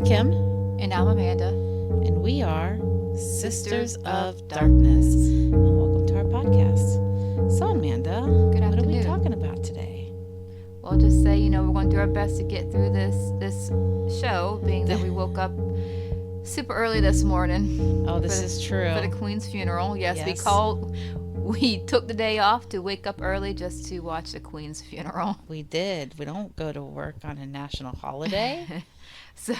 I'm Kim. And I'm Amanda. And we are Sisters of Darkness. And welcome to our podcast. So, Amanda, Good what are we afternoon. talking about today? Well, just say, we're going to do our best to get through this show, being that we woke up super early this morning. Oh, this is true. For the Queen's funeral. Yes, we took the day off to wake up early just to watch the Queen's funeral. We did. We don't go to work on a national holiday. So,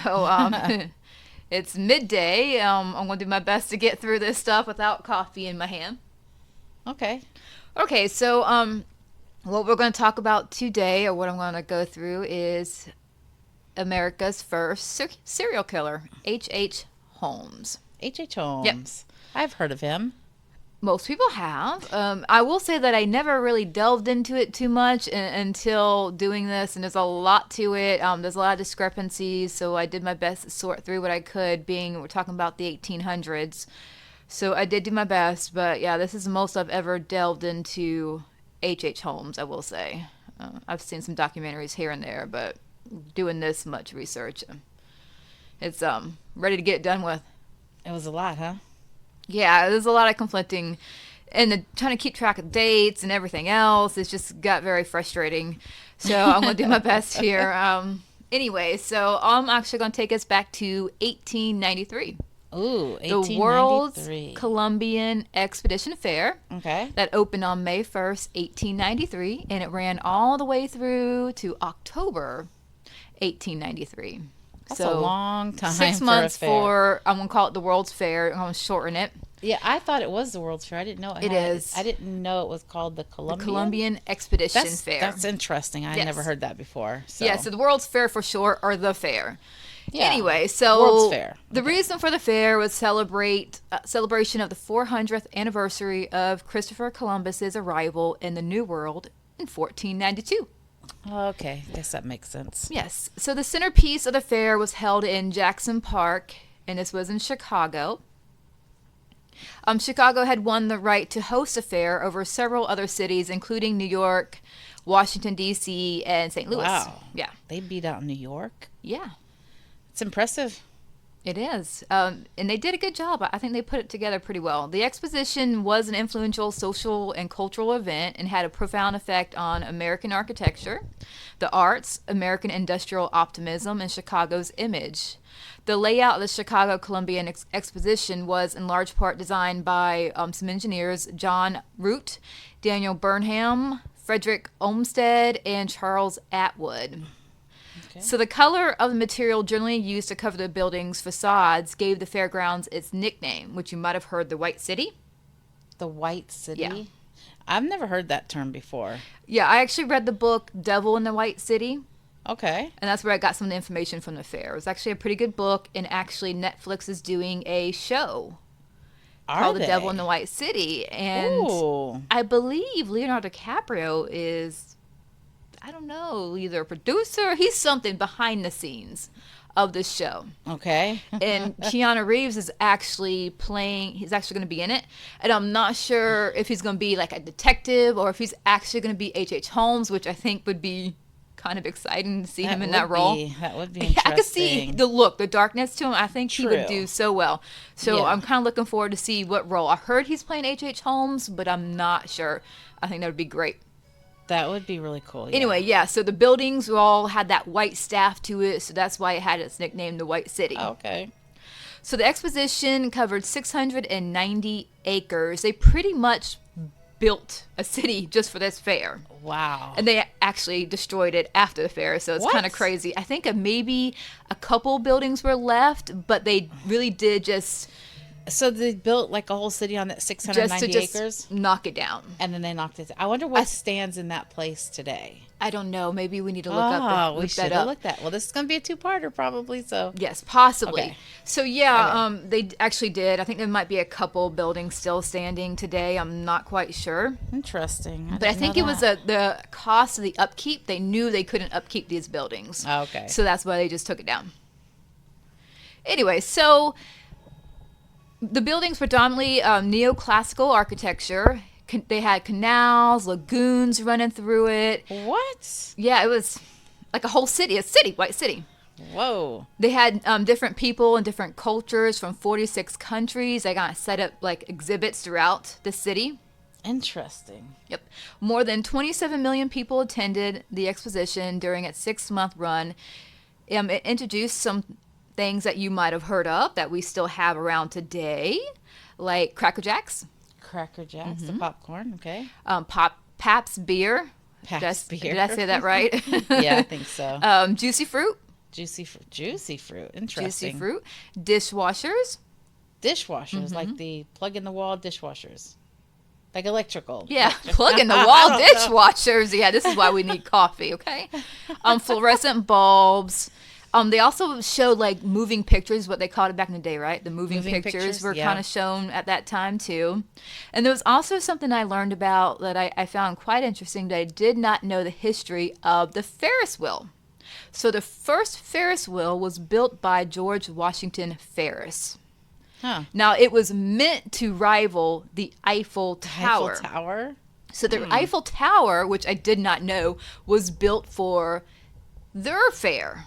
it's midday. I'm going to do my best to get through this stuff without coffee in my hand. Okay. Okay, so what we're going to talk about today, or what I'm going to go through, is America's first serial killer, HH Holmes. HH Holmes. Yep. I've heard of him. Most people have. I will say that I never really delved into it too much until doing this, and there's a lot to it. There's a lot of discrepancies, so I did my best to sort through what I could, being we're talking about the 1800s. So I did do my best, but yeah, this is the most I've ever delved into H.H. Holmes, I will say. I've seen some documentaries here and there, but doing this much research, it's ready to get done with. It was a lot, huh? Yeah, there's a lot of conflicting, and trying to keep track of dates and everything else. It's just got very frustrating. So I'm going to do my best here. Anyway, so I'm actually going to take us back to 1893. Ooh, 1893. The World's Columbian Expedition Fair. Okay. That opened on May 1st, 1893, and it ran all the way through to October 1893. That's a long time. 6 months for, I'm going to call it the World's Fair. I'm going to shorten it. Yeah, I thought it was the World's Fair. I didn't know it is. I didn't know it was called the Columbian Expedition Fair. That's interesting. I never heard that before. So. Yeah, so the World's Fair for short, or the fair. Yeah. Anyway, so World's Fair. The reason for the fair was celebration of the 400th anniversary of Christopher Columbus's arrival in the New World in 1492. Okay, I guess that makes sense. Yes. So the centerpiece of the fair was held in Jackson Park, and this was in Chicago. Chicago had won the right to host a fair over several other cities, including New York, Washington, D.C., and St. Louis. Wow. Yeah. They beat out New York? Yeah. It's impressive. It is. And they did a good job. I think they put it together pretty well. The exposition was an influential social and cultural event and had a profound effect on American architecture, the arts, American industrial optimism, and Chicago's image. The layout of the Chicago Columbian Exposition was in large part designed by some engineers, John Root, Daniel Burnham, Frederick Olmsted, and Charles Atwood. Okay. So the color of the material generally used to cover the building's facades gave the fairgrounds its nickname, which you might have heard, the White City. The White City? Yeah. I've never heard that term before. Yeah, I actually read the book Devil in the White City. Okay. And that's where I got some of the information from the fair. It was actually a pretty good book, and actually Netflix is doing a show called The Devil in the White City. And Ooh. I believe Leonardo DiCaprio is, I don't know, either a producer, he's something behind the scenes of this show. Okay. And Keanu Reeves is actually he's actually going to be in it. And I'm not sure if he's going to be like a detective or if he's actually going to be H.H. Holmes, which I think would be kind of exciting to see him in that role. That would be interesting. I could see the darkness to him. I think True. He would do so well. So yeah. I'm kind of looking forward to see what role. I heard he's playing H.H. Holmes, but I'm not sure. I think that would be great. That would be really cool. Yeah. Anyway, yeah, so the buildings all had that white staff to it, so that's why it had its nickname, the White City. Okay. So the exposition covered 690 acres. They pretty much built a city just for this fair. Wow. And they actually destroyed it after the fair, so it's kind of crazy. I think maybe a couple buildings were left, but they really did just... So they built like a whole city on that 690 acres? Knock it down. And then they knocked it down. I wonder what stands in that place today. I don't know. Maybe we need to look should have looked at. Well, this is going to be a two-parter probably, so. Yes, possibly. Okay. So, yeah, okay. They actually did. I think there might be a couple buildings still standing today. I'm not quite sure. Interesting. But I think it was the cost of the upkeep. They knew they couldn't upkeep these buildings. Oh, okay. So that's why they just took it down. Anyway, so the buildings predominantly neoclassical architecture. They had canals, lagoons running through it. What? Yeah, it was like a whole city, white city. Whoa. They had different people and different cultures from 46 countries. They got set up like exhibits throughout the city. Interesting. Yep. More than 27 million people attended the exposition during its 6-month run. It introduced some things that you might have heard of that we still have around today, like Cracker Jacks. Cracker Jacks, the popcorn, okay. Pabst beer. Pabst beer. Did I say that right? Yeah, I think so. Juicy fruit. Juicy fruit. Interesting. Juicy fruit. Dishwashers. Dishwashers, like the plug-in-the-wall dishwashers. Like electrical. Yeah, plug-in-the-wall dishwashers. Yeah, this is why we need coffee, okay? Fluorescent bulbs. They also showed like moving pictures, what they called it back in the day, right? The moving pictures were kind of shown at that time too. And there was also something I learned about that I found quite interesting, that I did not know the history of the Ferris wheel. So the first Ferris wheel was built by George Washington Ferris. Huh. Now, it was meant to rival the Eiffel Tower. Eiffel Tower? So the Eiffel Tower, which I did not know, was built for their fair.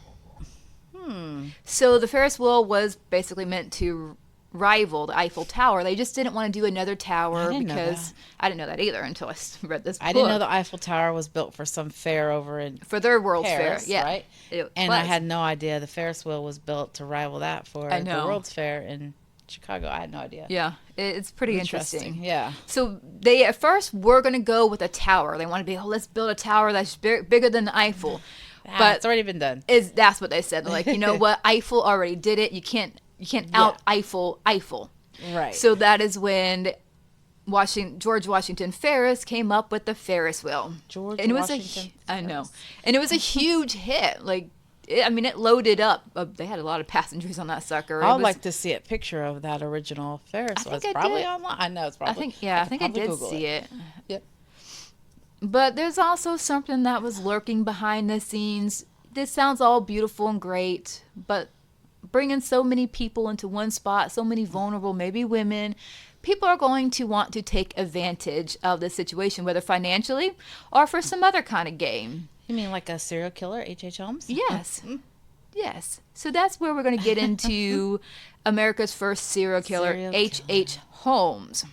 So the Ferris wheel was basically meant to rival the Eiffel Tower. They just didn't want to do another tower because I didn't know that either until I read this book. I didn't know the Eiffel Tower was built for some fair over in for their World's Paris, Fair. Yeah, right? And I had no idea the Ferris wheel was built to rival that for the World's Fair in Chicago. I had no idea. Yeah, it's pretty interesting. Yeah. So they at first were going to go with a tower. They wanted to be, let's build a tower that's bigger than the Eiffel. But it's already been done. That's what they said. They're like, you know what? Eiffel already did it. You can't out Eiffel. Right. So that is when George Washington Ferris came up with the Ferris wheel. And it was a huge hit. Like, it loaded up. They had a lot of passengers on that sucker. I'd like to see a picture of that original Ferris wheel. It's probably online. I know it's probably. I think I did see it. Yep. But there's also something that was lurking behind the scenes. This sounds all beautiful and great, but bringing so many people into one spot, so many vulnerable, maybe women, people are going to want to take advantage of the situation, whether financially or for some other kind of game. You mean like a serial killer, HH Holmes? Yes. Yes. So that's where we're going to get into America's first serial killer, HH Holmes.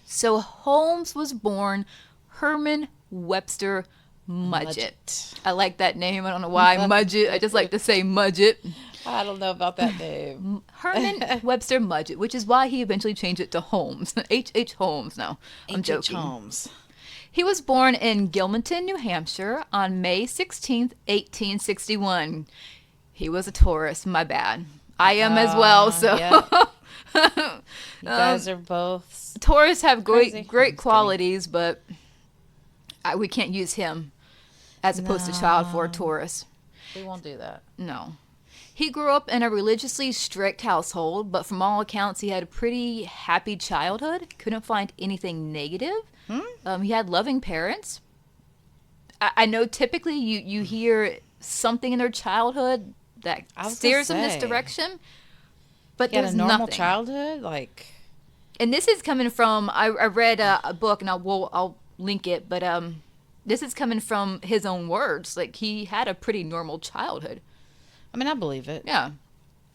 So Holmes was born Herman Webster Mudgett. I like that name. I don't know why. Mudgett. I just like to say Mudgett. I don't know about that name. Herman Webster Mudgett, which is why he eventually changed it to Holmes. H.H. Holmes now. I'm joking. Holmes. He was born in Gilmanton, New Hampshire on May 16th, 1861. He was a Taurus. My bad. I am as well, so... Yeah. You guys are both... Taurus have great qualities, but we can't use him as a poster child for a Taurus. We won't do that. No. He grew up in a religiously strict household, but from all accounts, he had a pretty happy childhood. Couldn't find anything negative. He had loving parents. I know typically you hear something in their childhood that steers them this direction, but there's a normal nothing. Childhood, like. And this is coming from I read a book, and I'll link it, but this is coming from his own words. Like, he had a pretty normal childhood. I mean, I believe it. Yeah.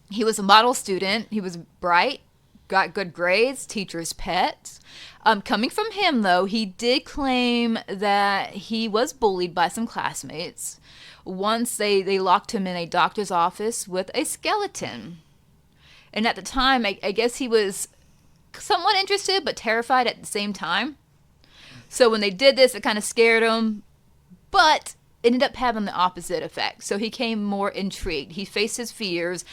He was a model student. He was bright, got good grades, teacher's pet. Coming from him, though, he did claim that he was bullied by some classmates. Once they locked him in a doctor's office with a skeleton. And at the time, I guess he was somewhat interested but terrified at the same time. So when they did this, it kind of scared him. But ended up having the opposite effect. So he became more intrigued. He faced his fears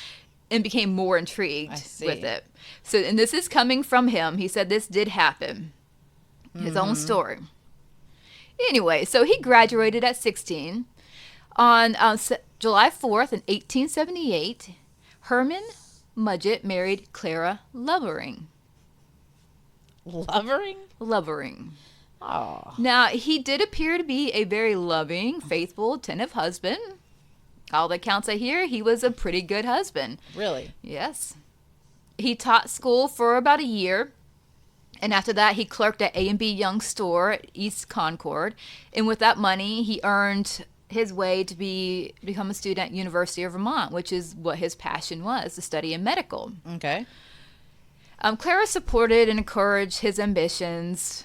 and became more intrigued with it. So, and this is coming from him. He said this did happen. His own story. Anyway, so he graduated at 16. On July 4th in 1878, Herman Mudgett married Clara Lovering. Lovering. Oh. Now, he did appear to be a very loving, faithful, attentive husband. All the accounts I hear, he was a pretty good husband. Really? Yes. He taught school for about a year, and after that, he clerked at A&B Young Store at East Concord. And with that money, he earned his way to become a student at University of Vermont, which is what his passion was, to study in medical. Okay. Clara supported and encouraged his ambitions.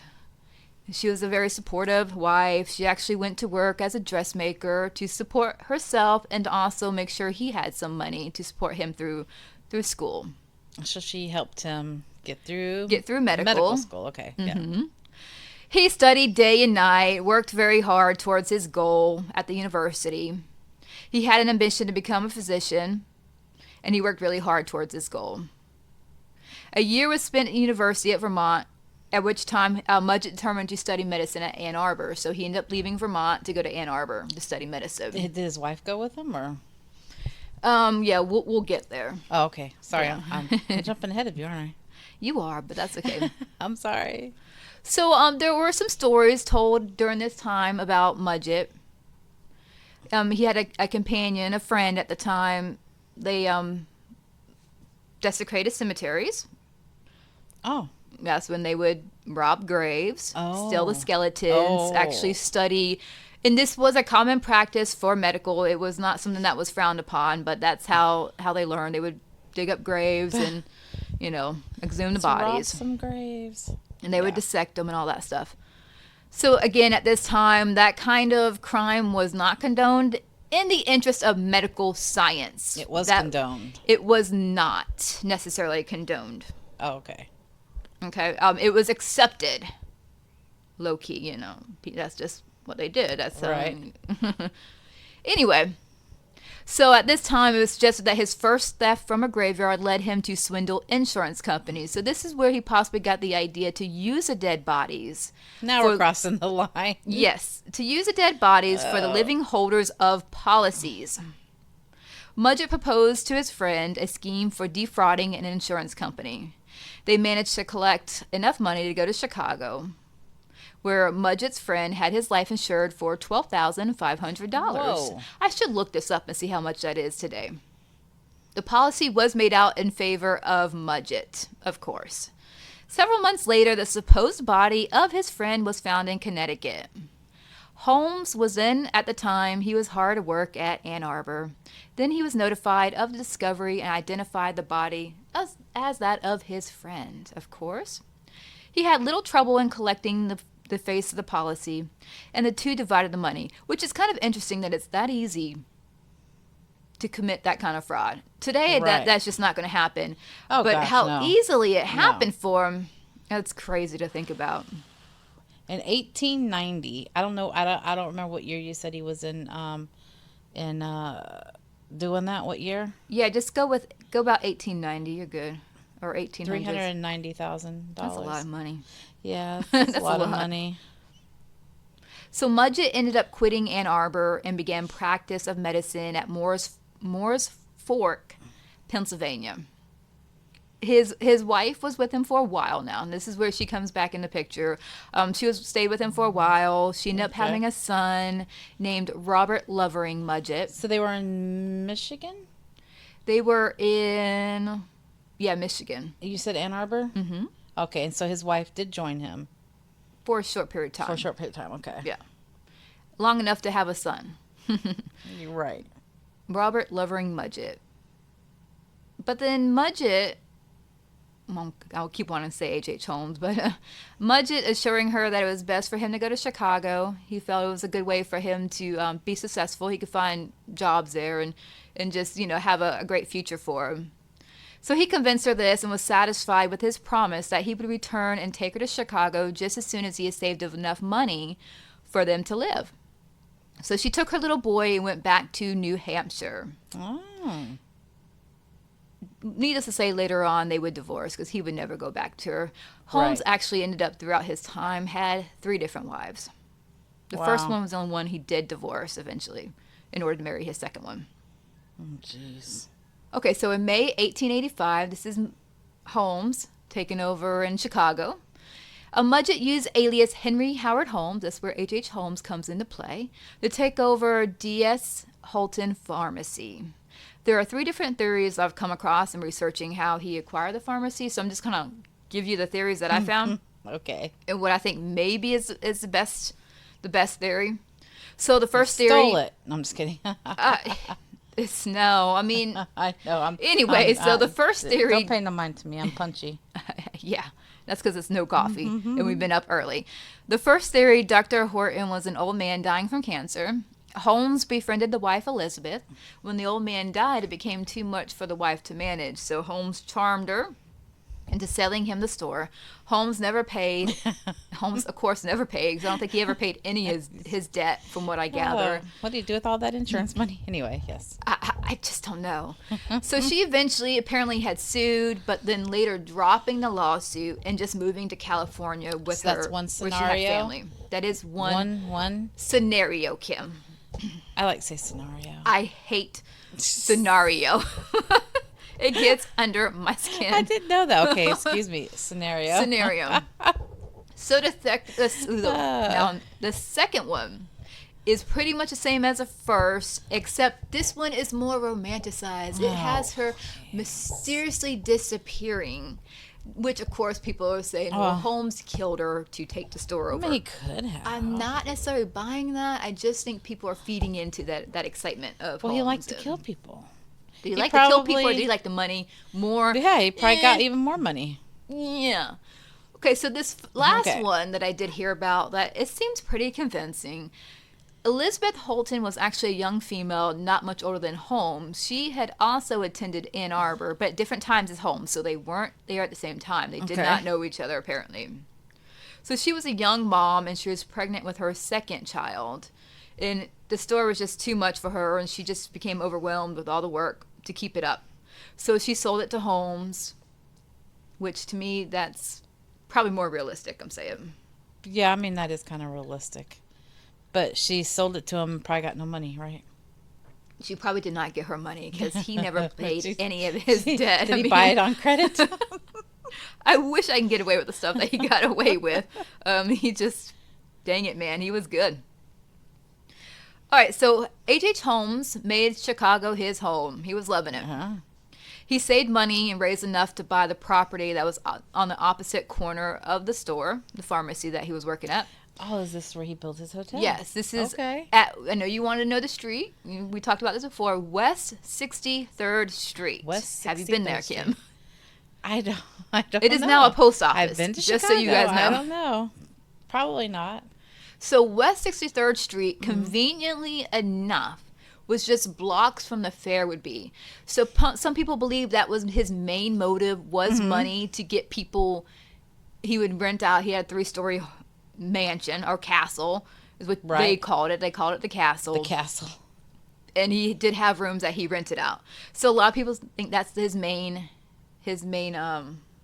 She was a very supportive wife. She actually went to work as a dressmaker to support herself and to also make sure he had some money to support him through school. So she helped him get through medical school. Okay. Mm-hmm. Yeah. He studied day and night, worked very hard towards his goal at the university. He had an ambition to become a physician, and he worked really hard towards his goal. A year was spent at University at Vermont, at which time Mudgett determined to study medicine at Ann Arbor. So he ended up leaving Vermont to go to Ann Arbor to study medicine. Did his wife go with him, or? Yeah, we'll get there. Oh, okay. Sorry, Yeah. I'm jumping ahead of you, aren't I? You are, but that's okay. I'm sorry. So there were some stories told during this time about Mudgett. He had a companion, a friend at the time. They desecrated cemeteries. Oh. That's when they would rob graves, steal the Oh. skeletons, actually study. And this was a common practice for medical. It was not something that was frowned upon, but that's how they learned. They would dig up graves and, exhume the Let's rob bodies. some graves. And they would dissect them and all that stuff. So again, at this time, that kind of crime was not condoned in the interest of medical science. It was condoned. It was not necessarily condoned. Oh, okay. Okay. It was accepted. Low key, that's just what they did. That's right. Anyway. So at this time, it was suggested that his first theft from a graveyard led him to swindle insurance companies. So this is where he possibly got the idea to use the dead bodies. Now we're crossing the line. Yes, to use the dead bodies for the living holders of policies. Mudgett proposed to his friend a scheme for defrauding an insurance company. They managed to collect enough money to go to Chicago, where Mudgett's friend had his life insured for $12,500. Whoa. I should look this up and see how much that is today. The policy was made out in favor of Mudgett, of course. Several months later, the supposed body of his friend was found in Connecticut. Holmes was in, at the time, he was hard at work at Ann Arbor. Then he was notified of the discovery and identified the body as that of his friend, of course. He had little trouble in collecting the face of the policy, and the two divided the money, which is kind of interesting that it's that easy to commit that kind of fraud. Today, Right. that's just not going to happen. Oh, but gosh, how no. easily it happened for him, that's crazy to think about. In 1890, I don't know. I don't remember what year you said he was in doing that. What year? Yeah, just go about 1890. You're good, or 1800. $390,000. That's a lot of money. Yeah, that's, That's a lot a of lot. money. So Mudgett ended up quitting Ann Arbor and began practice of medicine at Moore's Fork, Pennsylvania. His wife was with him for a while now, and this is where she comes back in the picture. She stayed with him for a while. She ended up Okay. having a son named Robert Lovering Mudgett. So they were in Michigan? They were in, Michigan. You said Ann Arbor? Mm-hmm. Okay, and so his wife did join him For a short period of time. for a short period of time. Okay. Yeah. Long enough to have a son. You're right. Robert Lovering Mudgett. But then Mudgett, I'll keep wanting to say HH Holmes, but Mudgett assuring her that it was best for him to go to Chicago. He felt it was a good way for him to be successful. He could find jobs there and just, have a great future for him. So he convinced her this and was satisfied with his promise that he would return and take her to Chicago just as soon as he had saved enough money for them to live. So she took her little boy and went back to New Hampshire. Oh. Needless to say, later on they would divorce because he would never go back to her. Holmes Right. actually ended up throughout his time had 3 different wives. The Wow. first one was the only one he did divorce eventually in order to marry his second one. Oh, jeez. Okay, so in May 1885, this is Holmes taking over in Chicago. Mudgett used alias Henry Howard Holmes, that's where H.H. Holmes comes into play, to take over D.S. Holton Pharmacy. There are 3 different theories I've come across in researching how he acquired the pharmacy, so I'm just going to give you the theories that I found Okay. and what I think maybe is the best theory. So the first theory. Stole it. No, I'm just kidding. It's no. I mean, I know. Anyway, so the first theory. Don't pay no mind to me. I'm punchy. Yeah, that's because it's no coffee and we've been up early. The first theory, Dr. Horton was an old man dying from cancer. Holmes befriended the wife Elizabeth. When the old man died, it became too much for the wife to manage, so Holmes charmed her into selling him the store. Holmes never paid. Holmes, of course, never paid, because I don't think he ever paid any of his debt, from what I gather. What do you do with all that insurance money? Anyway, yes. I just don't know. So she eventually apparently had sued, but then later dropping the lawsuit and just moving to California with So her, that's one where she had scenario? family. That is One. scenario, Kim. I like to say scenario. I hate scenario. It gets under my skin. I didn't know that. Okay, excuse me. Scenario. So now the second one is pretty much the same as the first, except this one is more romanticized. It has her mysteriously disappearing, which of course people are saying, well, Holmes killed her to take the store over. I mean, he could have. I'm not necessarily buying that. I just think people are feeding into that excitement of Well, Holmes. he likes to kill people. Do you like to kill people, or do you like the money more? Yeah, he probably got even more money. Yeah. Okay, so this last one that I did hear about, that it seems pretty convincing. Elizabeth Holton was actually a young female, not much older than Holmes. She had also attended Ann Arbor, but at different times as Holmes, so they weren't there at the same time. They did not know each other, apparently. So she was a young mom, and she was pregnant with her second child. And the store was just too much for her, and she just became overwhelmed with all the work to keep it up. So she sold it to Holmes, which to me, that's probably more realistic, I'm saying. Yeah, I mean, that is kind of realistic. But she sold it to him and probably got no money, right? She probably did not get her money because he never paid any of his debt. Did he buy it on credit? I wish I can get away with the stuff that he got away with. He just, dang it, man, he was good. All right, so HH Holmes made Chicago his home. He was loving it. He saved money and raised enough to buy the property that was on the opposite corner of the store, the pharmacy that he was working at. Oh, is this where he built his hotel? Yes, this is at, I know you wanted to know the street. We talked about this before, West 63rd Street. West 63rd Have you been there, Kim? I don't know. It is now a post office. I've been to just Chicago. So you guys know. I don't know. Probably not. So West 63rd Street, conveniently enough, was just blocks from the fair would be. So some people believe that was his main motive, was money to get people. He would rent out. He had a 3-story mansion or castle is what they called it. They called it the castle. The castle. And he did have rooms that he rented out. So a lot of people think that's his main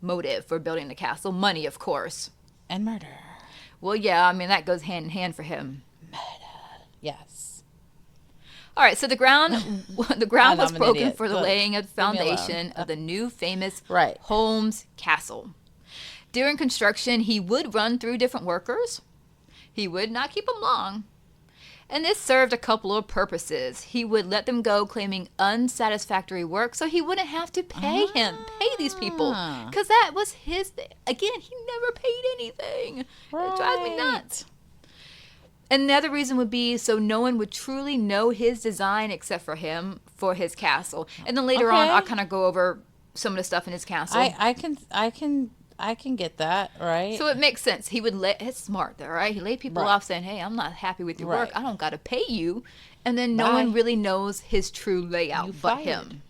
motive for building the castle. Money, of course. And murder. Well, yeah, I mean, that goes hand in hand for him. Murder. Yes. All right, so the ground was broken for the Look, laying of the foundation of the new famous Right. Holmes Castle. During construction, he would run through different workers. He would not keep them long. And this served a couple of purposes. He would let them go claiming unsatisfactory work so he wouldn't have to pay these people. Because that was his, again, he never paid anything. It drives me nuts. Another reason would be so no one would truly know his design except for him for his castle. And then later on, I'll kind of go over some of the stuff in his castle. I can get that, right? So it makes sense. He would it's smart though, right? He laid people off saying, hey, I'm not happy with your work. I don't got to pay you. And then no one really knows his true layout but him.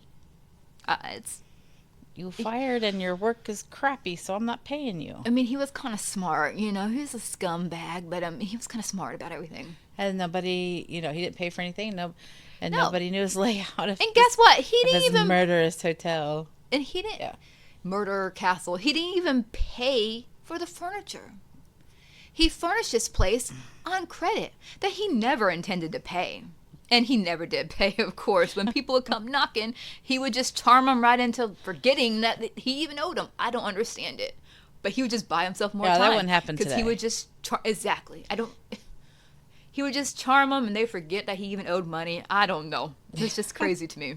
You fired and your work is crappy, so I'm not paying you. I mean, he was kind of smart, you know. He was a scumbag, but he was kind of smart about everything. And nobody, he didn't pay for anything. Nobody knew his layout. And guess what? He didn't even murderous hotel. And he didn't murder castle. He didn't even pay for the furniture. He furnished this place on credit that he never intended to pay. And he never did pay, of course. When people would come knocking, he would just charm them right into forgetting that he even owed them. I don't understand it. But he would just buy himself more time. Yeah, that wouldn't happen today. Because he would just... Exactly. He would just charm them and they forget that he even owed money. I don't know. It's just crazy to me.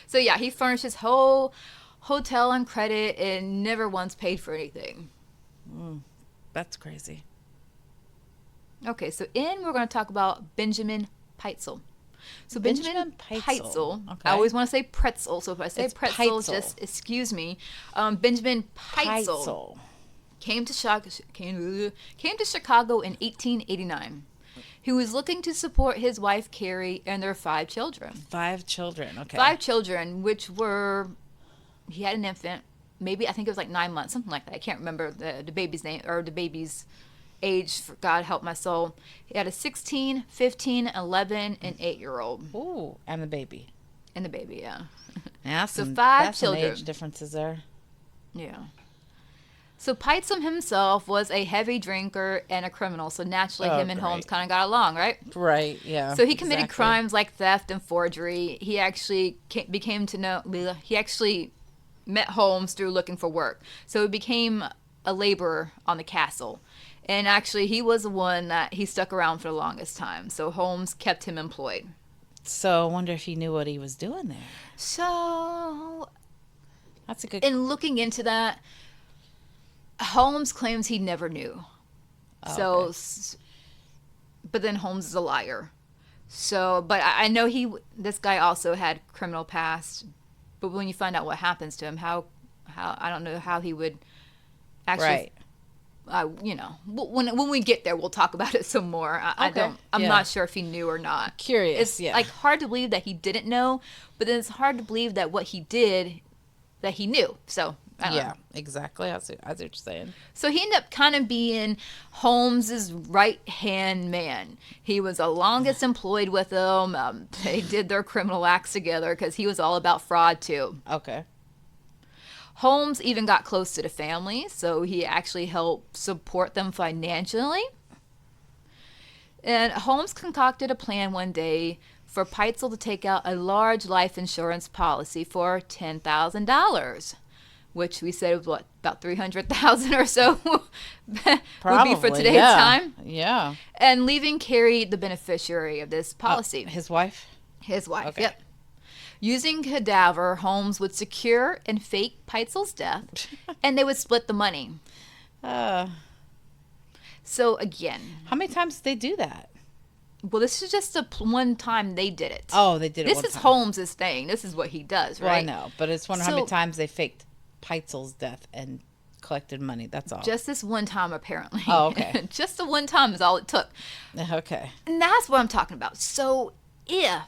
So yeah, he furnished his whole hotel on credit and never once paid for anything. That's crazy. Okay, so we're going to talk about Benjamin Peitzel. So Benjamin Peitzel. Okay. I always want to say pretzel. So if I say It's pretzel, Peitzel. just excuse me. Benjamin Peitzel came to Chicago in 1889. He was looking to support his wife Carrie and their 5 children. 5 children. Okay. 5 children, which were, he had an infant. Maybe I think it was like 9 months, something like that. I can't remember the baby's name or the baby's age. For God help my soul. He had a 16, 15, 11, and 8-year-old. Ooh, and the baby. And the baby, yeah. Yeah, so 5 some children. age differences there. Yeah. So Peitzel himself was a heavy drinker and a criminal. So naturally, him and Holmes kind of got along, right? Right. Yeah. So he committed crimes like theft and forgery. He actually he actually met Holmes through looking for work. So he became a laborer on the castle. And actually, he was the one that he stuck around for the longest time. So Holmes kept him employed. So I wonder if he knew what he was doing there. So, That's a good. in looking into that, Holmes claims he never knew. Oh, okay. But then Holmes is a liar. So, but I know this guy also had criminal past. But when you find out what happens to him, how I don't know how he would actually. Right. When we get there, we'll talk about it some more. I'm not sure if he knew or not. Curious. It's like hard to believe that he didn't know, but then it's hard to believe that what he did, that he knew. So I don't know. Exactly. I see what you're saying. So he ended up kind of being Holmes's right-hand man. He was the longest employed with him. They did their criminal acts together because he was all about fraud too. Okay. Holmes even got close to the family, so he actually helped support them financially. And Holmes concocted a plan one day for Peitzel to take out a large life insurance policy for $10,000, which we said was about $300,000 or so would be for today's time. Yeah. And leaving Carrie the beneficiary of this policy. His wife? His wife, Okay. yep. Using cadaver, Holmes would secure and fake Peitzel's death, and they would split the money. So again, how many times did they do that? Well, this is just one time they did it. Oh, they did it. This is Holmes's thing. This is what he does, right? Well, I know, but it's wondering how many times they faked Peitzel's death and collected money. That's all. Just this one time, apparently. Oh, okay. Just the one time is all it took. Okay. And that's what I'm talking about. So if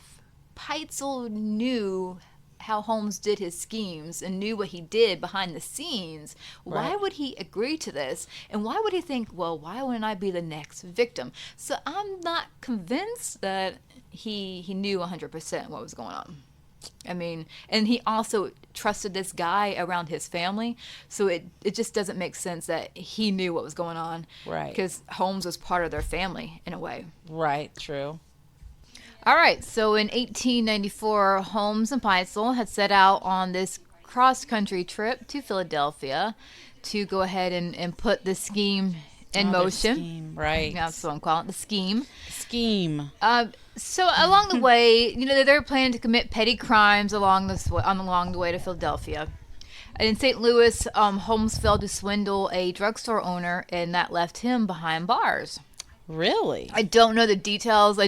Peitzel knew how Holmes did his schemes and knew what he did behind the scenes, why would he agree to this? And why would he think, well, why wouldn't I be the next victim? So I'm not convinced that he knew 100% what was going on. I mean, and he also trusted this guy around his family, so it just doesn't make sense that he knew what was going on. Right. Because Holmes was part of their family in a way. Right, true. All right, so in 1894, Holmes and Peitzel had set out on this cross-country trip to Philadelphia to go ahead and put the scheme in motion. Scheme, right. That's what I'm calling it, the scheme. Scheme. So along the way, they were planning to commit petty crimes along the way to Philadelphia. In St. Louis, Holmes failed to swindle a drugstore owner, and that left him behind bars. Really? I don't know the details.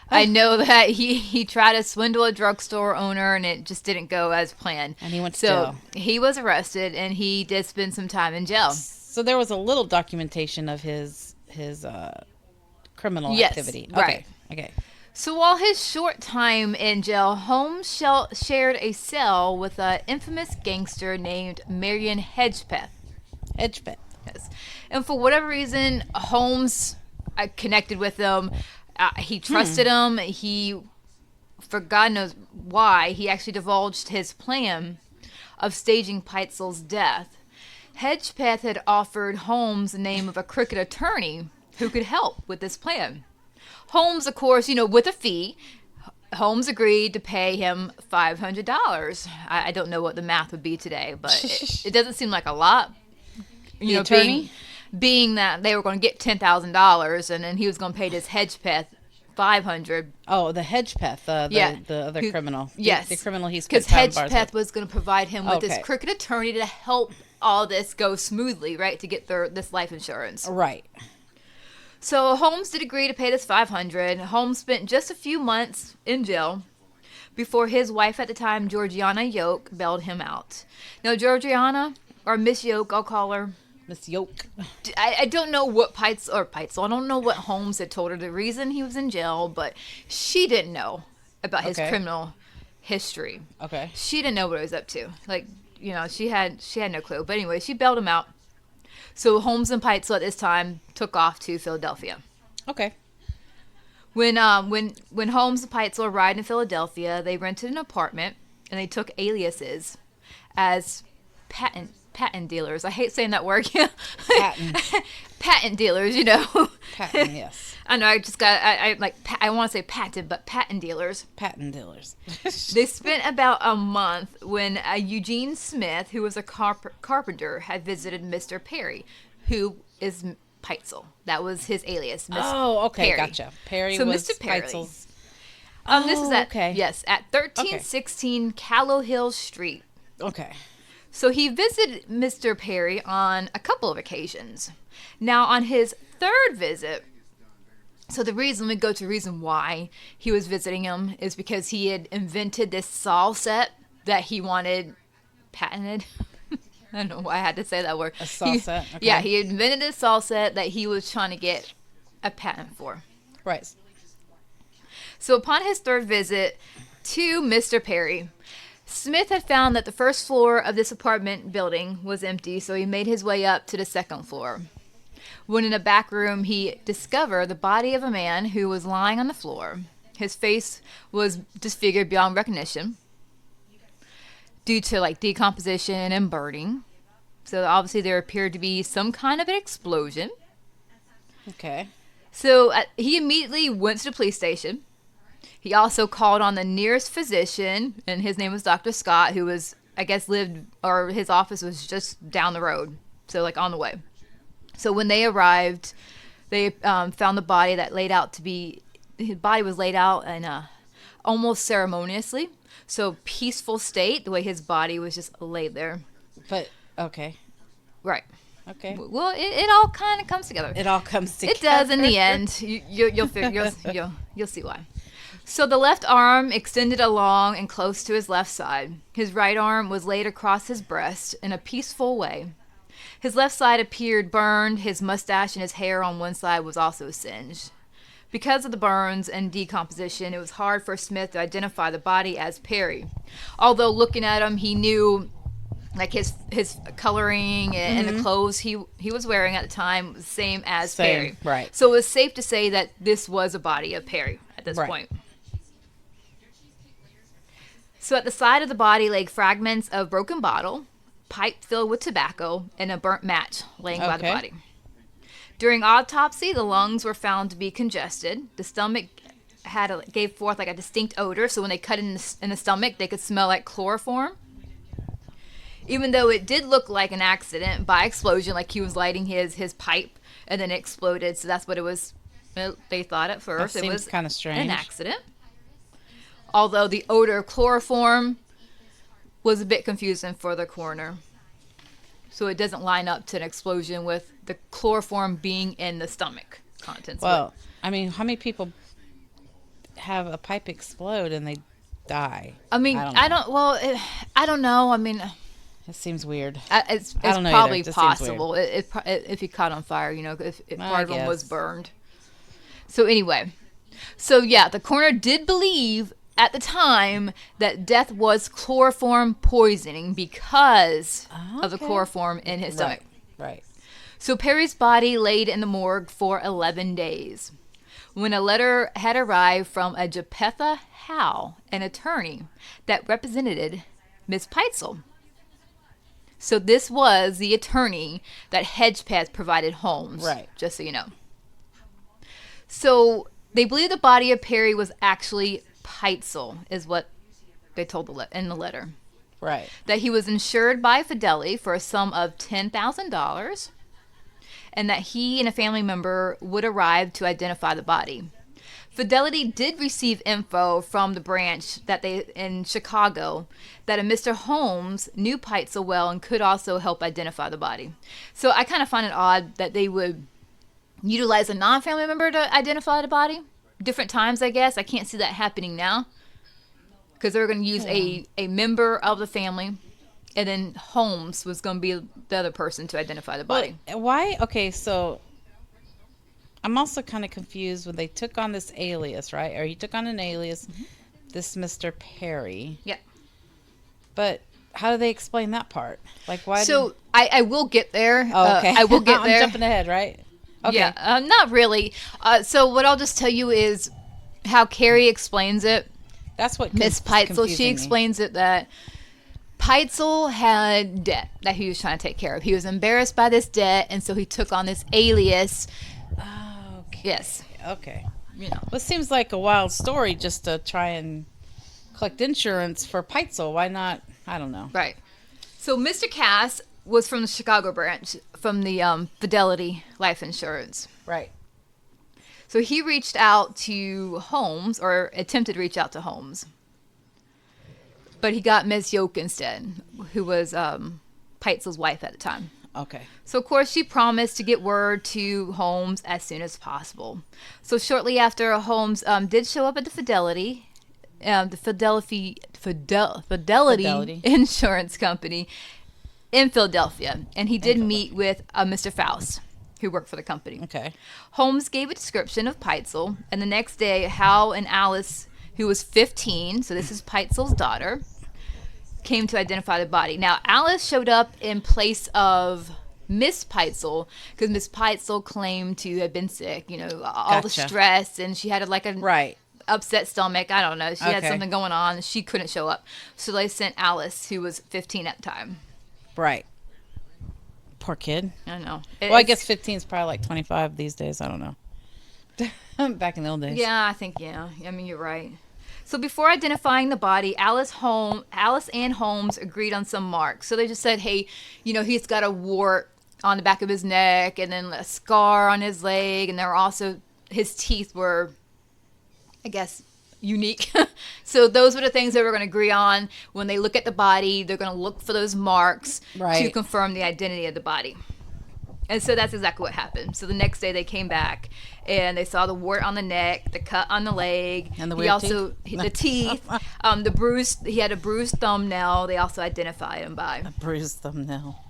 I know that he tried to swindle a drugstore owner, and it just didn't go as planned. And he went to jail. So he was arrested, and he did spend some time in jail. So there was a little documentation of his criminal activity. Okay. Right. Okay. So while his short time in jail, Holmes shared a cell with an infamous gangster named Marion Hedgepeth. Hedgepeth. Yes. And for whatever reason, Holmes connected with him. He trusted him. For God knows why, he actually divulged his plan of staging Peitzel's death. Hedgepeth had offered Holmes the name of a crooked attorney who could help with this plan. Holmes, of course, with a fee, Holmes agreed to pay him $500. I don't know what the math would be today, but it doesn't seem like a lot. The attorney? Being that they were going to get $10,000, and then he was going to pay this Hedgepeth $500. Oh, the Hedgepeth, the other criminal. Yes, the criminal he's because Hedgepeth was going to provide him with this crooked attorney to help all this go smoothly, right? To get this life insurance. Right. So Holmes did agree to pay this $500. Holmes spent just a few months in jail before his wife at the time, Georgiana Yoke, bailed him out. Now, Georgiana, or Miss Yoke, I'll call her. Miss Yoke. I don't know what Peitzel, I don't know what Holmes had told her the reason he was in jail, but she didn't know about his criminal history. Okay. She didn't know what he was up to. Like, she had no clue. But anyway, she bailed him out. So Holmes and Peitzel at this time took off to Philadelphia. Okay. When Holmes and Peitzel arrived in Philadelphia, they rented an apartment and they took aliases as patent dealers. I hate saying that word. Patent. Patent dealers, Patent, yes. I know. I want to say patent, but patent dealers. Patent dealers. They spent about a month when Eugene Smith, who was a carpenter, had visited Mr. Perry, who is Peitzel. That was his alias. Oh, okay, Perry. gotcha. Perry So was Mr. Perry. Peitzel's. This is at okay. Yes, at 1316 Callow Hill Street. Okay. So he visited Mr. Perry on a couple of occasions. Now, on his third visit, so let me go to the reason why he was visiting him is because he had invented this saw set that he wanted patented. I don't know why I had to say that word. A saw set? Okay. Yeah, he invented this saw set that he was trying to get a patent for. Right. So upon his third visit to Mr. Perry, Smith had found that the first floor of this apartment building was empty, so he made his way up to the second floor. When in a back room, he discovered the body of a man who was lying on the floor. His face was disfigured beyond recognition due to decomposition and burning. So obviously there appeared to be some kind of an explosion. Okay. So he immediately went to the police station. He also called on the nearest physician, and his name was Dr. Scott, who was, his office was just down the road, so on the way. So when they arrived, they found the body his body was laid out in almost ceremoniously, so peaceful state, the way his body was just laid there. But, okay. Right. Okay. Well, it all kind of comes together. It all comes together. It does in the end. You'll figure, you'll see why. So the left arm extended along and close to his left side. His right arm was laid across his breast in a peaceful way. His left side appeared burned. His mustache and his hair on one side was also singed. Because of the burns and decomposition, it was hard for Smith to identify the body as Perry. Although looking at him, he knew his coloring and the clothes he was wearing at the time was the same as Perry. Right. So it was safe to say that this was a body of Perry at this point. So at the side of the body lay fragments of broken bottle, pipe filled with tobacco, and a burnt match laying by the body. During autopsy, the lungs were found to be congested. The stomach gave forth a distinct odor, so when they cut in the stomach, they could smell like chloroform. Even though it did look like an accident by explosion, like he was lighting his pipe and then it exploded, so that's what it was. They thought at first That it was seems kind of strange. an accident. Although the odor of chloroform was a bit confusing for the coroner. So it doesn't line up to an explosion with the chloroform being in the stomach contents. Well, I mean, how many people have a pipe explode and they die? I mean, I don't know. I mean, it seems weird. It's probably possible. If he caught on fire, if part of him was burned. So anyway, the coroner did believe at the time that death was chloroform poisoning because of the chloroform in his stomach. Right. So Perry's body laid in the morgue for 11 days. When a letter had arrived from a Japheth Howe, an attorney that represented Miss Peitzel. So this was the attorney that Hedgepeth provided Holmes. Right. Just so you know. So they believe the body of Perry was actually Peitzel, is what they told in the letter. Right. That he was insured by Fidelity for a sum of $10,000, and that he and a family member would arrive to identify the body. Fidelity did receive info from the branch in Chicago that a Mr. Holmes knew Peitzel well and could also help identify the body. So I kind of find it odd that they would utilize a non-family member to identify the body. Different times, I guess. I can't see that happening now because they were going to use a member of the family, and then Holmes was going to be the other person to identify the body. Well, why? Okay, so I'm also kind of confused when they took on this alias, right? Or he took on an alias, this Mr. Perry. Yeah. But how do they explain that part? Like, why? So I will get there. Oh, okay. I will get there. I'm jumping ahead, right? Okay. Yeah, not really. So what I'll just tell you is how Carrie explains it. That's what Miss Peitzel, she explains it that Peitzel had debt that he was trying to take care of. He was embarrassed by this debt, and so he took on this alias. Oh, okay. Yes. Okay. You know. Well, it seems like a wild story just to try and collect insurance for Peitzel. Why not? I don't know. Right. So Mr. Cass was from the Chicago branch, from the Fidelity Life Insurance. Right. So he reached out to Holmes, or attempted to reach out to Holmes. But he got Miss Yoke instead, who was Peitzel's wife at the time. Okay. So, of course, she promised to get word to Holmes as soon as possible. So shortly after, Holmes did show up at the Fidelity Insurance Company in Philadelphia, and he did meet with Mr. Faust, who worked for the company. Okay. Holmes gave a description of Peitzel, and the next day, Hal and Alice, who was 15, so this is Peitzel's daughter, came to identify the body. Now, Alice showed up in place of Miss Peitzel because Miss Peitzel claimed to have been sick, you know, all the stress, and she had a upset stomach. I don't know. She had something going on. She couldn't show up. So they sent Alice, who was 15 at the time. Right. Poor kid. I know. Well, I guess 15 is probably like 25 these days. I don't know. Back in the old days. Yeah, I think, yeah. I mean, you're right. So before identifying the body, Alice and Holmes agreed on some marks. So they just said, hey, you know, he's got a wart on the back of his neck and then a scar on his leg. And there were also, his teeth were, I guess, unique. So those were the things they were going to agree on. When they look at the body, they're going to look for those marks to confirm the identity of the body. And so that's exactly what happened. So the next day they came back and they saw the wart on the neck, the cut on the leg, and the weird the teeth, the bruised. He had a bruised thumbnail. They also identified him by a bruised thumbnail.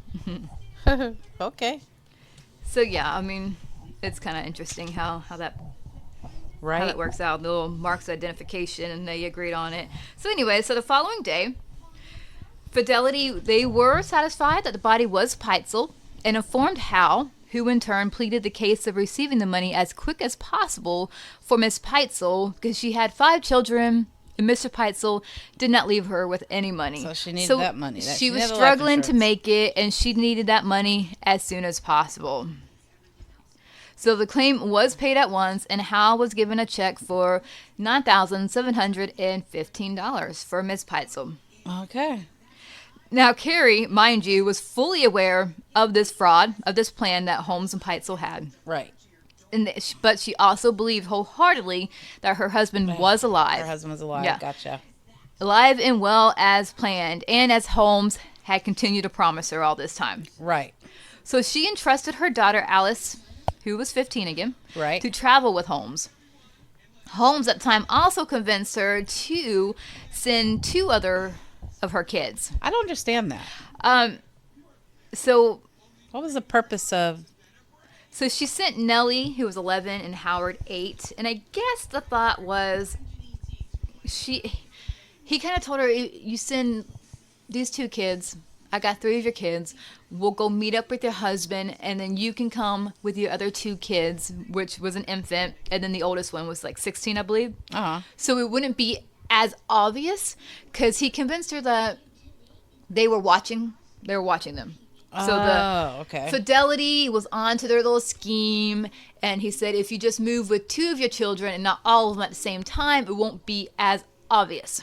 Okay. So yeah, I mean, it's kind of interesting how that works out. The little marks of identification, and they agreed on it. So anyway, so the following day, Fidelity, they were satisfied that the body was Peitzel, and informed Hal, who in turn pleaded the case of receiving the money as quick as possible for Miss Peitzel because she had 5 children and Mr. Peitzel did not leave her with any money. So she needed that money. She was struggling to make it, and she needed that money as soon as possible. So the claim was paid at once, and Hal was given a check for $9,715 for Miss Peitzel. Okay. Now, Carrie, mind you, was fully aware of this fraud, of this plan that Holmes and Peitzel had. Right. But she also believed wholeheartedly that her husband was alive. Her husband was alive. Yeah. Gotcha. Alive and well as planned, and as Holmes had continued to promise her all this time. Right. So she entrusted her daughter, Alice, who was 15 again, right, to travel with Holmes. Holmes at the time also convinced her to send 2 other of her kids. I don't understand that. So what was the purpose of... So she sent Nellie, who was 11, and Howard, 8. And I guess the thought was he kind of told her, you send these 2 kids. I got 3 of your kids. We'll go meet up with your husband, and then you can come with your other 2 kids, which was an infant, and then the oldest one was like 16, I believe. Uh-huh. So it wouldn't be as obvious, because he convinced her that they were watching them. So okay. Fidelity was on to their little scheme, and he said if you just move with 2 of your children and not all of them at the same time, it won't be as obvious.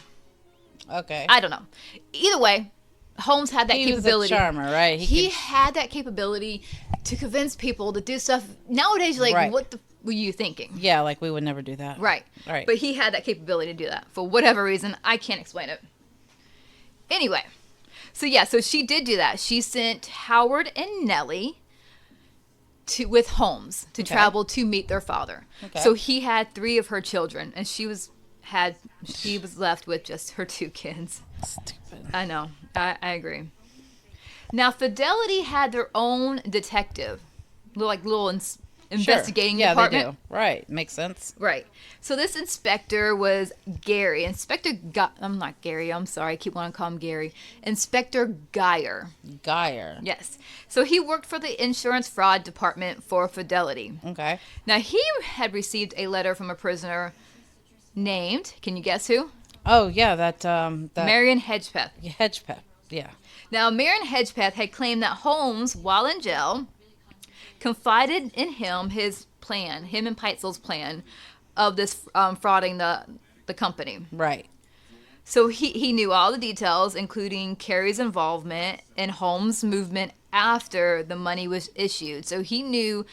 Okay. I don't know. Either way, Holmes had that capability. He was a charmer, right? He had that capability to convince people to do stuff. Nowadays, you're like, right, what were you thinking? Yeah, like we would never do that. Right. Right. But he had that capability to do that for whatever reason. I can't explain it. Anyway. So she did do that. She sent Howard and Nellie with Holmes to Okay. travel to meet their father. Okay. So he had 3 of her children, and she was left with just her 2 kids. Stupid. I know. I agree. Now, Fidelity had their own detective, little investigating Yeah, department. they do. Right. Makes sense. Right. So this inspector was Gary. I'm not Gary. I'm sorry. I keep wanting to call him Gary. Inspector Geyer. Geyer. Yes. So he worked for the insurance fraud department for Fidelity. Okay. Now, he had received a letter from a prisoner named, can you guess who? Oh yeah, that Marion Hedgepeth. Hedgepeth. Yeah. Now, Marion Hedgepeth had claimed that Holmes, while in jail, confided in him and Peitzel's plan of this frauding the company. Right. So he knew all the details, including Carey's involvement in Holmes' movement after the money was issued. So he knew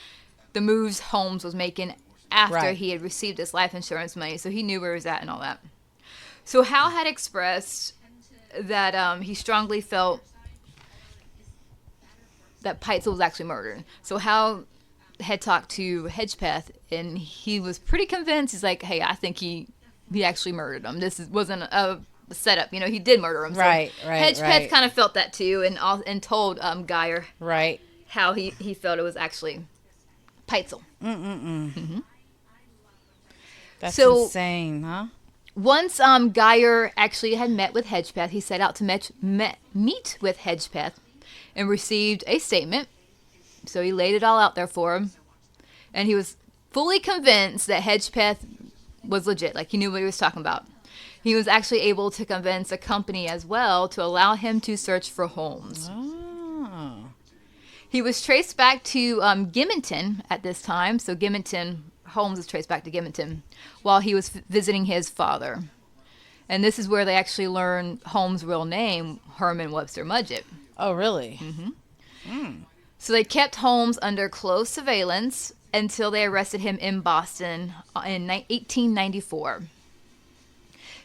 the moves Holmes was making after Right. he had received his life insurance money. So he knew where he was at and all that. So Hal had expressed that he strongly felt that Peitzel was actually murdered. So Hal had talked to Hedgepeth, and he was pretty convinced. He's like, hey, I think he actually murdered him. Wasn't a setup. You know, he did murder him. So Right. Hedgepeth kind of felt that too, and told Geyer Right. how he felt it was actually Peitzel. That's So- insane, huh? Once Geyer actually had met with Hedgepeth, he set out to meet with Hedgepeth and received a statement. So he laid it all out there for him. And he was fully convinced that Hedgepeth was legit. Like, he knew what he was talking about. He was actually able to convince a company as well to allow him to search for Holmes. Oh. He was traced back to Gimminton at this time. So Holmes was traced back to Gimminton while he was visiting his father. And this is where they actually learned Holmes' real name, Herman Webster Mudgett. Oh, really? So they kept Holmes under close surveillance until they arrested him in Boston in 1894.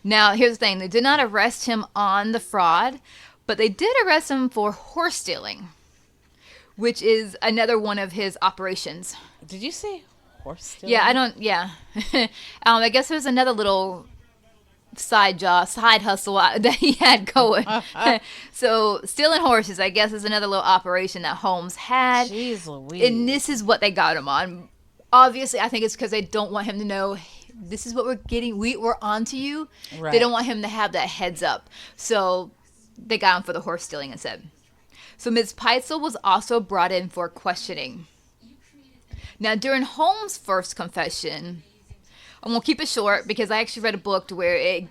Now, here's the thing. They did not arrest him on the fraud, but they did arrest him for horse stealing, which is another one of his operations. Did you say horse stealing? Yeah. I guess there's another little side hustle that he had going. So stealing horses, I guess, is another little operation that Holmes had. Jeez Louise. And this is what they got him on. Obviously, I think it's because they don't want him to know, this is what we're getting. We're on to you. Right. They don't want him to have that heads up. So they got him for the horse stealing instead. So Ms. Peitzel was also brought in for questioning. Now, during Holmes' first confession, I'm going to keep it short because I actually read a book to where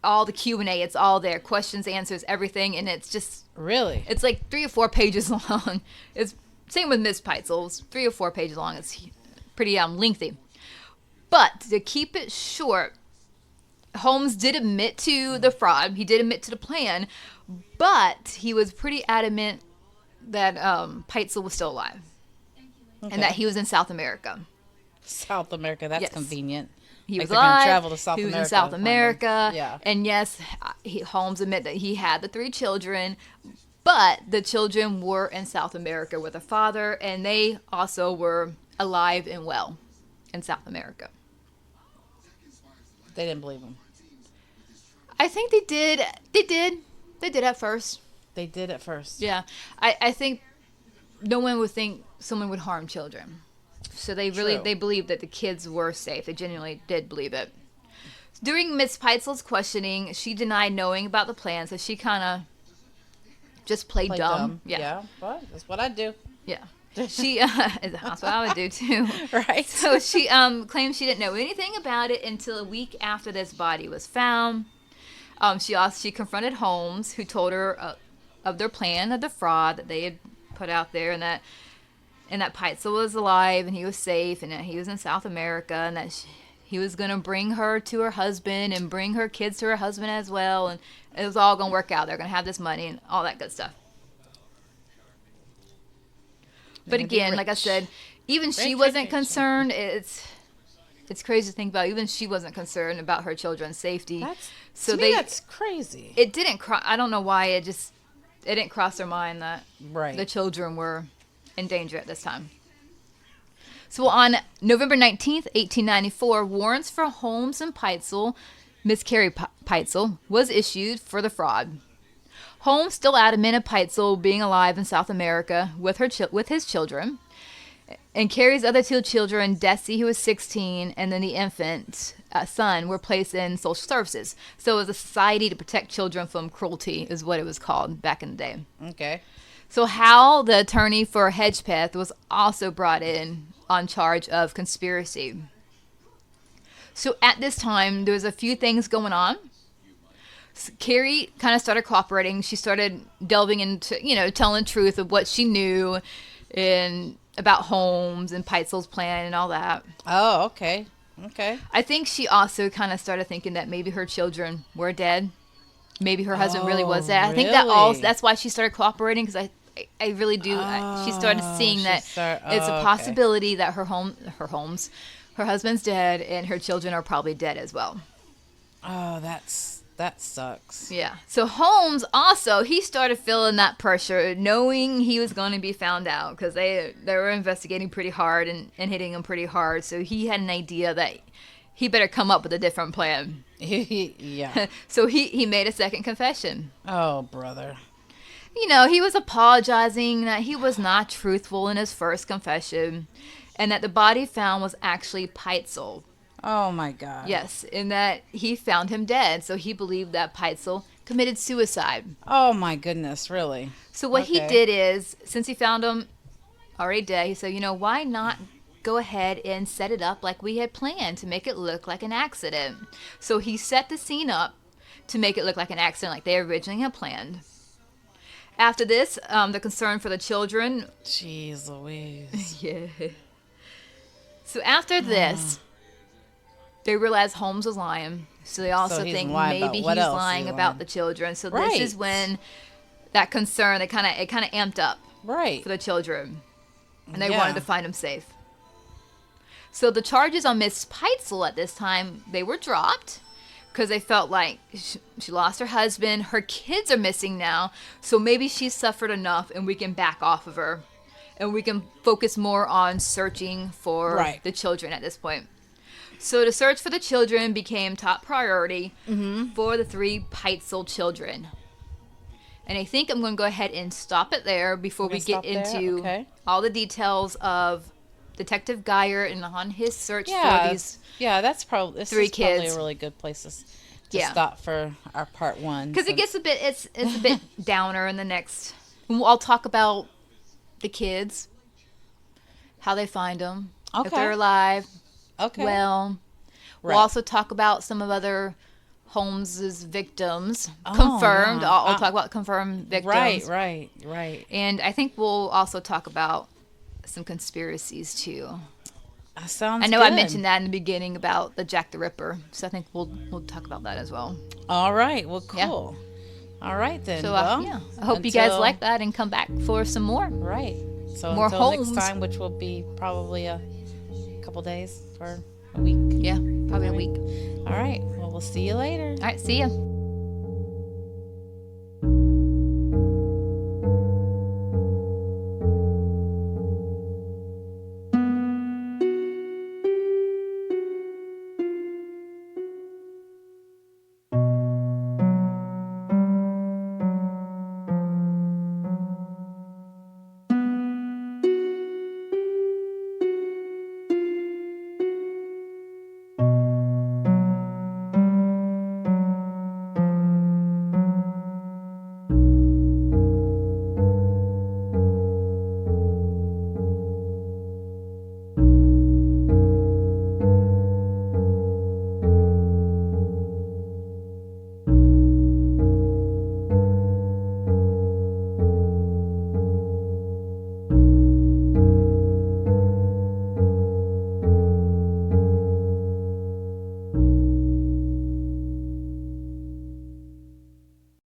all the Q&A, it's all there. Questions, answers, everything. And it's just, Really? it's like 3 or 4 pages long. It's same with Ms. Peitzel. It's 3 or 4 pages long. It's pretty lengthy. But to keep it short, Holmes did admit to the fraud. He did admit to the plan. But he was pretty adamant that Peitzel was still alive. Okay. And that he was in South America. South America. That's Yes. convenient. He Like was they're gonna alive. travel to South he was America in South to find America. him. Yeah. And yes, Holmes admitted that he had the 3 children, but the children were in South America with their father, and they also were alive and well in South America. They didn't believe him. I think they did. They did at first. They did at first. Yeah. I think no one would think someone would harm children. So they True. believed that the kids were safe. They genuinely did believe it. During Miss Peitzel's questioning, she denied knowing about the plan, so she kind of just played Play dumb. Yeah. But that's what I do. Yeah. She that's what I would do too. Right. So she claimed she didn't know anything about it until a week after this body was found. She confronted Holmes, who told her of their plan of the fraud that they had put out there, and that Peitzel was alive and he was safe, and that he was in South America, and that he was going to bring her to her husband and bring her kids to her husband as well, and it was all going to work out. They're going to have this money and all that good stuff. But Gonna be again, like I rich. said, even she Rich, wasn't rich. concerned. It's crazy to think about. Even she wasn't concerned about her children's safety. To me, that's crazy. It didn't. I don't know why. It didn't cross their mind that Right. the children were in danger at this time. So on November 19th, 1894, warrants for Holmes and Peitzel, Miss Carrie Peitzel, was issued for the fraud. Holmes still adamant of Peitzel being alive in South America with his children. And Carrie's other two children, Desi, who was 16, and then the infant son, were placed in social services. So it was a society to protect children from cruelty, is what it was called back in the day. Okay. So Hal, the attorney for Hedgepeth, was also brought in on charge of conspiracy. So at this time, there was a few things going on. Carrie kind of started cooperating. She started delving into, telling the truth of what she knew and about Holmes and Peitzel's plan and all that. Oh, okay. Okay. I think she also kind of started thinking that maybe her children were dead. Maybe her husband really was dead. I think that's why she started cooperating, because I really do. She started seeing that it's a possibility that her husband's dead and her children are probably dead as well. Oh, that sucks. Yeah. So Holmes also, he started feeling that pressure, knowing he was going to be found out, because they were investigating pretty hard and hitting him pretty hard. So he had an idea that he better come up with a different plan. Yeah. So he made a second confession. Oh, brother. He was apologizing that he was not truthful in his first confession, and that the body found was actually Peitzel. Oh, my God. Yes, and that he found him dead, so he believed that Peitzel committed suicide. Oh, my goodness, really? So what he did is, since he found him already dead, he said, why not go ahead and set it up like we had planned to make it look like an accident? So he set the scene up to make it look like an accident like they originally had planned. After this, the concern for the children... Jeez Louise. Yeah. So after this... They realized Holmes was lying, so they also think maybe he's lying about the children. So this is when that concern, it kind of amped up for the children, and they wanted to find him safe. So the charges on Miss Peitzel at this time, they were dropped because they felt like she lost her husband, her kids are missing now, so maybe she's suffered enough, and we can back off of her, and we can focus more on searching for the children at this point. So the search for the children became top priority for the 3 Peitzel children. And I think I'm going to go ahead and stop it there before we get into all the details of Detective Geyer and on his search for these that's probably 3 kids. Probably a really good place to stop for our part 1. Because it gets a bit, it's a bit downer in the next. I'll talk about the kids, how they find them, if they're alive. Okay. Well, we'll also talk about some of other Holmes's victims. Confirmed. Yeah. I'll talk about confirmed victims. Right. And I think we'll also talk about some conspiracies too. Sounds I know good. I mentioned that in the beginning about the Jack the Ripper, so I think we'll talk about that as well. All right. Well, cool. Yeah. All right then. So I hope you guys like that and come back for some more. Right. So more until Holmes. next time, which will be probably a couple days or a week. Yeah, probably a week. All right. Well, we'll see you later. All right, see ya.